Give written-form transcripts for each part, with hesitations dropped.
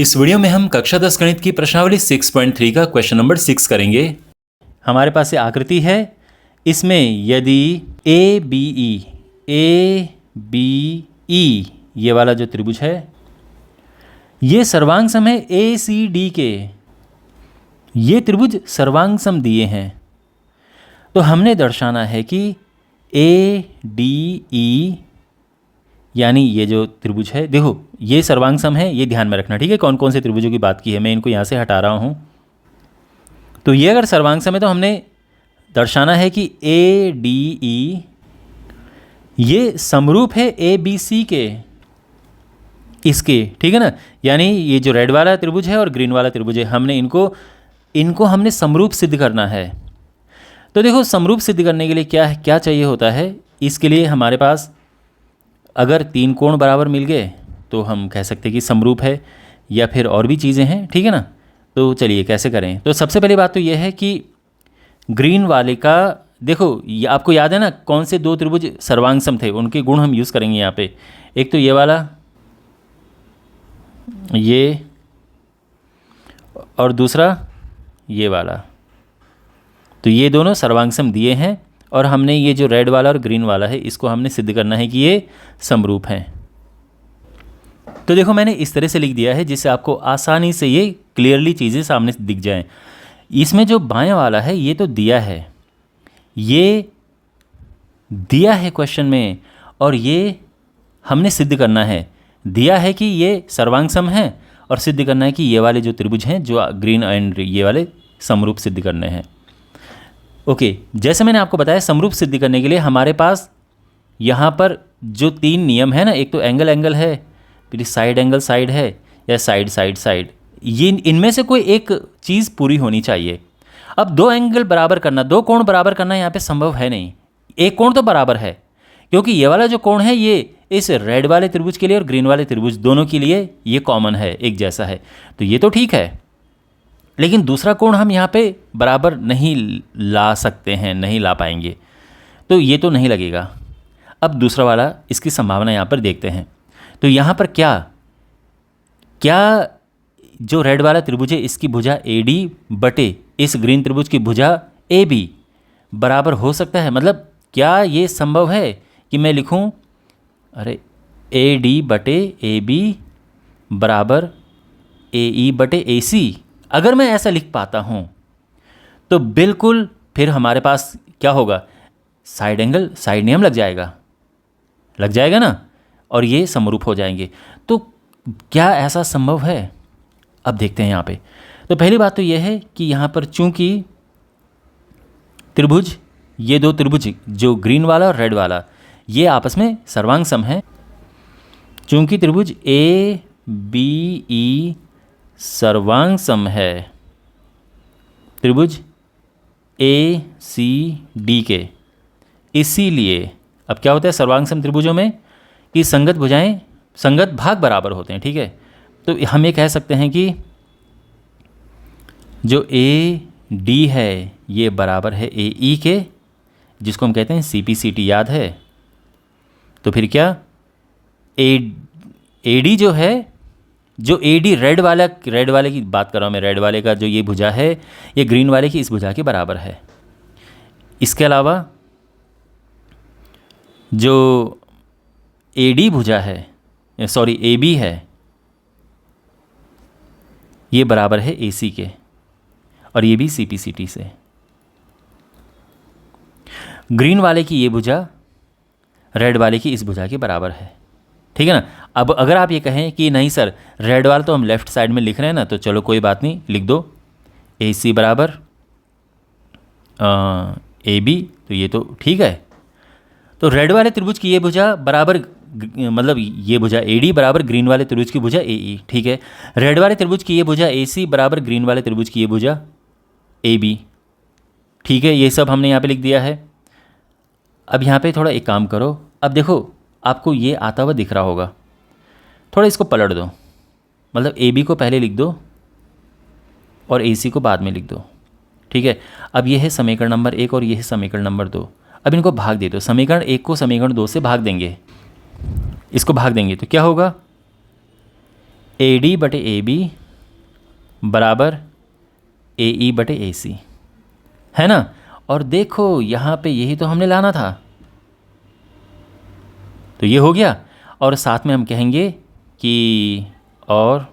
इस वीडियो में हम कक्षा 10 गणित की प्रश्नावली 6.3 का क्वेश्चन नंबर 6 करेंगे। हमारे पास ये आकृति है, इसमें यदि ए बी ई ये वाला जो त्रिभुज है ये सर्वांग सम है ए सी डी के, ये त्रिभुज सर्वांग सम दिए हैं, तो हमने दर्शाना है कि ए डी ई यानी ये जो त्रिभुज है, देखो ये सर्वांग सम है, ये ध्यान में रखना, ठीक है। कौन कौन से त्रिभुजों की बात की है, मैं इनको यहाँ से हटा रहा हूँ। तो ये अगर सर्वांग सम है तो हमने दर्शाना है कि ए डी ई ये समरूप है ए बी सी के, इसके, ठीक है ना। यानी ये जो रेड वाला त्रिभुज है और ग्रीन वाला त्रिभुज है, हमने इनको हमने समरूप सिद्ध करना है। तो देखो समरूप सिद्ध करने के लिए क्या चाहिए होता है, इसके लिए हमारे पास अगर तीन कोण बराबर मिल गए तो हम कह सकते हैं कि समरूप है, या फिर और भी चीज़ें हैं, ठीक है ना। तो चलिए कैसे करें। तो सबसे पहली बात तो यह है कि ग्रीन वाले का, देखो ये आपको याद है ना कौन से दो त्रिभुज सर्वांग सम थे, उनके गुण हम यूज़ करेंगे यहाँ पे। एक तो ये वाला, ये, और दूसरा ये वाला। तो ये दोनों सर्वांग सम दिए हैं और हमने ये जो रेड वाला और ग्रीन वाला है इसको हमने सिद्ध करना है कि ये समरूप हैं। तो देखो मैंने इस तरह से लिख दिया है जिससे आपको आसानी से ये क्लियरली चीज़ें सामने दिख जाएं। इसमें जो बाएं वाला है ये तो दिया है, ये दिया है क्वेश्चन में, और ये हमने सिद्ध करना है। दिया है कि ये सर्वांग सम है और सिद्ध करना है कि ये वाले जो त्रिभुज हैं जो ग्रीन एंड ये वाले समरूप सिद्ध करने हैं। ओके, जैसे मैंने आपको बताया समरूप सिद्ध करने के लिए हमारे पास यहाँ पर जो तीन नियम है ना, एक तो एंगल है, फिर साइड एंगल साइड है, या साइड, ये इनमें से कोई एक चीज़ पूरी होनी चाहिए। अब दो एंगल बराबर करना, दो कोण बराबर करना यहाँ पे संभव है नहीं। एक कोण तो बराबर है क्योंकि ये वाला जो कोण है ये इस रेड वाले त्रिभुज के लिए और ग्रीन वाले त्रिभुज दोनों के लिए ये कॉमन है, एक जैसा है, तो ये तो ठीक है। लेकिन दूसरा कोण हम यहाँ पे बराबर नहीं ला सकते हैं, नहीं ला पाएंगे, तो ये तो नहीं लगेगा। अब दूसरा वाला, इसकी संभावना यहाँ पर देखते हैं। तो यहाँ पर क्या जो रेड वाला त्रिभुज है इसकी भुजा ए डी बटे इस ग्रीन त्रिभुज की भुजा ए बी बराबर हो सकता है। मतलब क्या ये संभव है कि मैं लिखूँ अरे ए डी बटे ए बी बराबर ए ई बटे ए सी। अगर मैं ऐसा लिख पाता हूँ तो बिल्कुल फिर हमारे पास क्या होगा, साइड नियम लग जाएगा ना, और ये समरूप हो जाएंगे। तो क्या ऐसा संभव है, अब देखते हैं यहाँ पे। तो पहली बात तो यह है कि यहाँ पर चूंकि त्रिभुज, ये दो त्रिभुज जो ग्रीन वाला और रेड वाला ये आपस में सर्वांग सम है, चूंकि त्रिभुज ए बी ई सर्वांग सम है त्रिभुज ए सी डी के, इसीलिए अब क्या होता है सर्वांग सम त्रिभुजों में कि संगत भाग बराबर होते हैं, ठीक है। तो हम ये कह सकते हैं कि जो ए डी है ये बराबर है ए ई के, जिसको हम कहते हैं सी पी सी टी, याद है। तो फिर क्या ए डी जो है, जो ए डी रेड वाले की बात कर रहा हूँ मैं, रेड वाले का जो ये भुजा है ये ग्रीन वाले की इस भुजा के बराबर है। इसके अलावा जो ए डी भुजा है, सॉरी ए बी है, ये बराबर है ए सी के, और ये भी सी पी सी टी से। ग्रीन वाले की ये भुजा रेड वाले की इस भुजा के बराबर है, ठीक है ना। अब अगर आप ये कहें कि नहीं सर रेड वाला तो हम लेफ्ट साइड में लिख रहे हैं ना, तो चलो कोई बात नहीं, लिख दो ए सी बराबर ए बी, तो ये तो ठीक है। तो रेड वाले त्रिभुज की ये भुजा बराबर, मतलब ये भुजा ए डी बराबर ग्रीन वाले त्रिभुज की भुजा ए ई, ठीक है। रेड वाले त्रिभुज की ये भुजा ए सी बराबर ग्रीन वाले त्रिभुज की ये भुजा ए बी, ठीक है। ये सब हमने यहाँ पे लिख दिया है। अब यहाँ पे थोड़ा एक काम करो, अब देखो आपको ये आता हुआ दिख रहा होगा, थोड़ा इसको पलट दो, मतलब ए बी को पहले लिख दो और ए सी को बाद में लिख दो, ठीक है। अब ये है समीकरण नंबर 1 और ये है समीकरण नंबर 2। अब इनको भाग दे दो, समीकरण 1 को समीकरण 2 से भाग देंगे, इसको भाग देंगे तो क्या होगा, AD बटे AB बराबर AE बटे AC, है ना। और देखो यहाँ पे यही तो हमने लाना था, तो ये हो गया। और साथ में हम कहेंगे कि और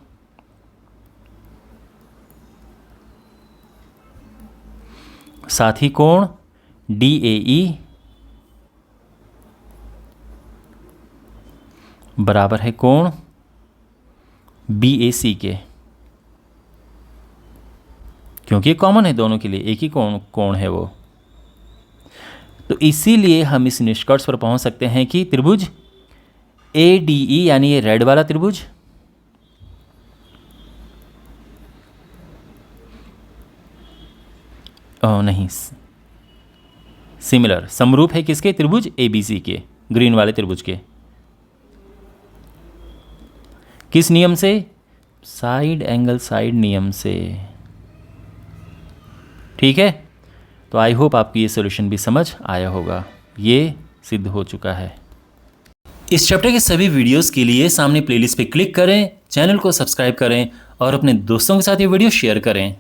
साथ ही कोण DAE बराबर है कोण BAC के, क्योंकि कॉमन है दोनों के लिए, एक ही कोण है वो। तो इसीलिए हम इस निष्कर्ष पर पहुंच सकते हैं कि त्रिभुज ADE यानी ये रेड वाला त्रिभुज नहीं, सिमिलर समरूप है किसके, त्रिभुज ABC के, ग्रीन वाले त्रिभुज के। किस नियम से, साइड एंगल साइड नियम से। ठीक है, तो आई होप आपकी ये सॉल्यूशन भी समझ आया होगा, ये सिद्ध हो चुका है। इस चैप्टर के सभी वीडियोस के लिए सामने प्लेलिस्ट पे क्लिक करें, चैनल को सब्सक्राइब करें और अपने दोस्तों के साथ ये वीडियो शेयर करें।